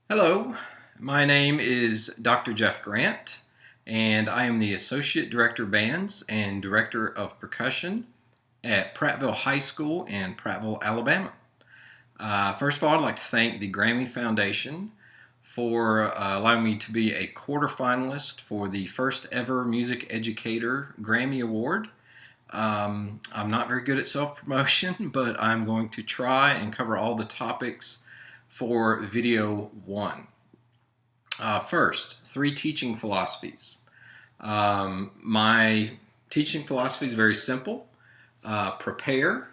Hello, my name is Dr. Jeff Grant, and I am the Associate Director of Bands and Director of Percussion at Prattville High School in Prattville, Alabama. First of all, I'd like to thank the Grammy Foundation for allowing me to be a quarterfinalist for the first ever Music Educator Grammy Award. I'm not very good at self-promotion, but I'm going to try and cover all the topics for video one. First, three teaching philosophies. My teaching philosophy is very simple. Prepare,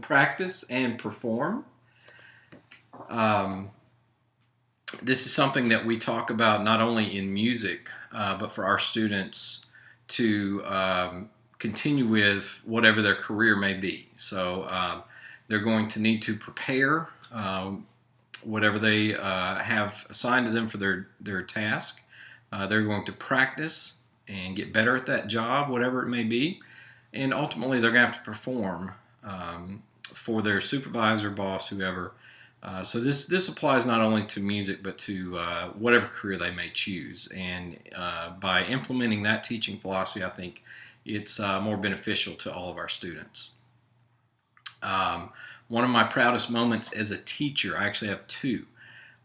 practice, and perform. Um, this is something that we talk about not only in music, but for our students to continue with whatever their career may be. So they're going to need to prepare whatever they have assigned to them for their task. They're going to practice and get better at that job, whatever it may be. And ultimately, they're going to have to perform for their supervisor, boss, whoever. So this applies not only to music, but to whatever career they may choose. And by implementing that teaching philosophy, I think it's more beneficial to all of our students. One of my proudest moments as a teacher, I actually have two.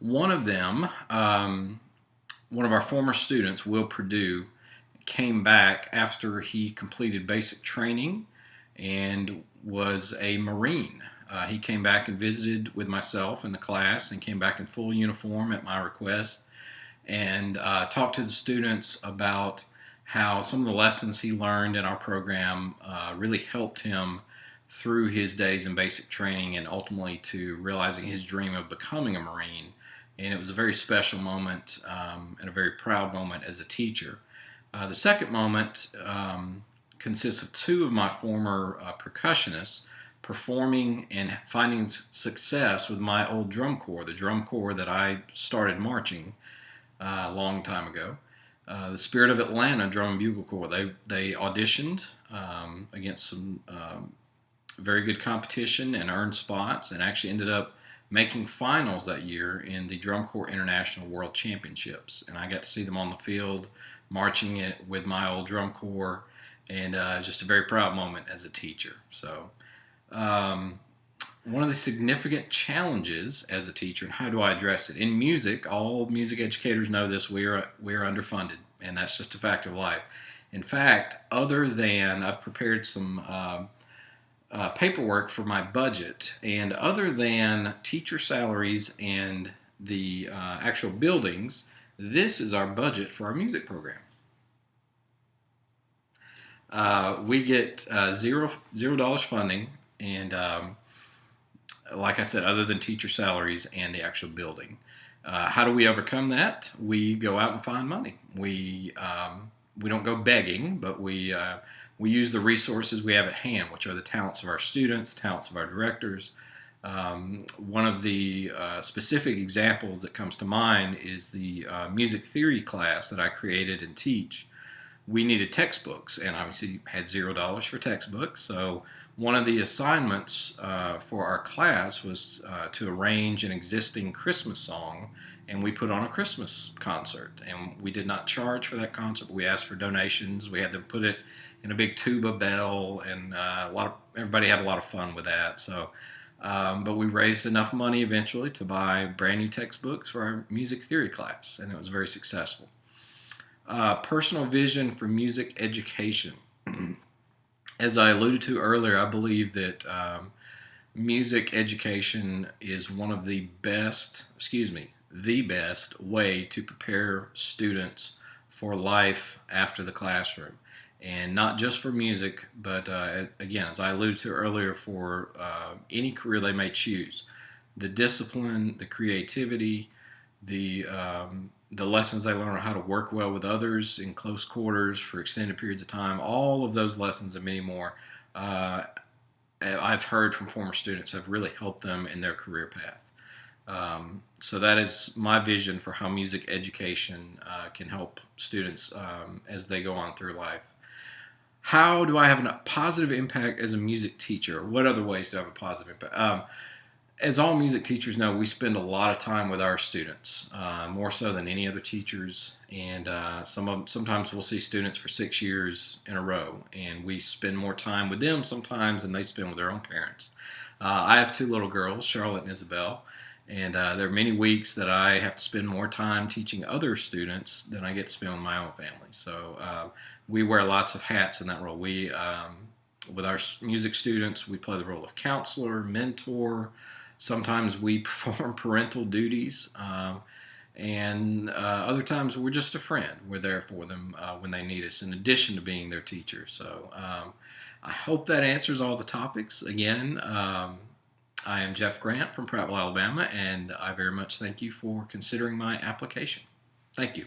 One of them, one of our former students, Will Purdue, came back after he completed basic training and was a Marine. He came back and visited with myself in the class and came back in full uniform at my request and talked to the students about how some of the lessons he learned in our program really helped him through his days in basic training and ultimately to realizing his dream of becoming a Marine. And it was a very special moment and a very proud moment as a teacher. The second moment consists of two of my former percussionists performing and finding success with my old drum corps, the drum corps that I started marching a long time ago. The Spirit of Atlanta Drum and Bugle Corps. They auditioned against some very good competition and earned spots and actually ended up making finals that year in the Drum Corps International World Championships. And I got to see them on the field marching it with my old drum corps, and just a very proud moment as a teacher. So one of the significant challenges as a teacher, and how do I address it? In music, all music educators know this, we are underfunded, and that's just a fact of life. In fact, other than I've prepared some paperwork for my budget, and other than teacher salaries and the actual buildings, this is our budget for our music program. We get $0 funding, and like I said, other than teacher salaries and the actual building. How do we overcome that? We go out and find money. We don't go begging, but we use the resources we have at hand, which are the talents of our students, talents of our directors. One of the specific examples that comes to mind is the music theory class that I created and teach. We needed textbooks, and obviously had $0 for textbooks. So one of the assignments for our class was to arrange an existing Christmas song, and we put on a Christmas concert. And we did not charge for that concert, but we asked for donations. We had them put it in a big tuba bell, and everybody had a lot of fun with that. So, but we raised enough money eventually to buy brand new textbooks for our music theory class, and it was very successful. Personal vision for music education. As I alluded to earlier, I believe that music education is one of the best way to prepare students for life after the classroom. And not just for music, but again, as I alluded to earlier, for any career they may choose. The discipline, the creativity, the lessons they learn on how to work well with others in close quarters for extended periods of time, all of those lessons and many more, I've heard from former students have really helped them in their career path. So that is my vision for how music education can help students as they go on through life. How do I have a positive impact as a music teacher? What other ways do I have a positive impact? As all music teachers know, we spend a lot of time with our students, more so than any other teachers. And sometimes we'll see students for 6 years in a row, and we spend more time with them sometimes than they spend with their own parents. I have two little girls, Charlotte and Isabel, and there are many weeks that I have to spend more time teaching other students than I get to spend with my own family. So we wear lots of hats in that role. With our music students, we play the role of counselor, mentor. Sometimes we perform parental duties, and other times we're just a friend. We're there for them when they need us, in addition to being their teacher. So I hope that answers all the topics. Again, I am Jeff Grant from Prattville, Alabama, and I very much thank you for considering my application. Thank you.